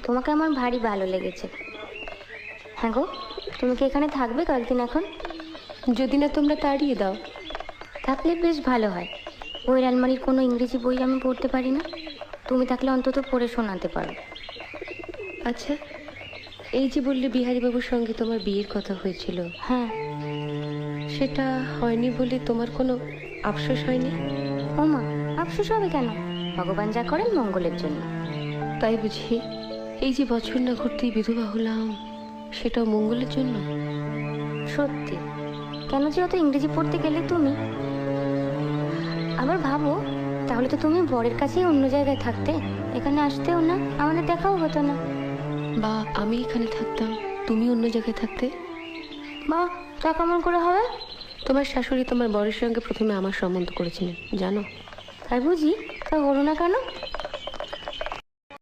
তোমাকে আমার ভারী ভালো লেগেছে। হ্যাঁ গো, তুমি কি এখানে থাকবে কয়েকদিন এখন? যদি না তোমরা তাড়িয়ে দাও। থাকলে বেশ ভালো হয়। বইয়ের আলমারির কোনো ইংরেজি বই আমি পড়তে পারি না, তুমি থাকলে অন্তত পড়ে শোনাতে পারো। আচ্ছা, এই যে বললে বিহারীবাবুর সঙ্গে তোমার বিয়ের কথা হয়েছিল, হ্যাঁ। সেটা হয়নি বলে তোমার কোনো আফসোস হয়নি? ও মা, আফসোস হবে কেন? ভগবান যা করেন মঙ্গলের জন্য। তাই বুঝি? এই যে বছর না ঘুরতেই বিধবা হলাম, সেটাও মঙ্গলের জন্য? সত্যি। কেন যে অত ইংরেজি পড়তে গেলে তুমি? আবার ভাবো, তাহলে তো তুমি বরের কাছেই অন্য জায়গায় থাকতে, এখানে আসতেও না, আমাদের দেখাও হতো না। বা আমি এখানে থাকতাম, তুমি অন্য জায়গায় থাকতে। বা তা কেমন করে হবে? তোমার শাশুড়ি তোমার বরের সঙ্গে প্রথমে আমার সম্বন্ধ করেছিলেন, জানো? তাই বুঝি? তা হলো না কেন?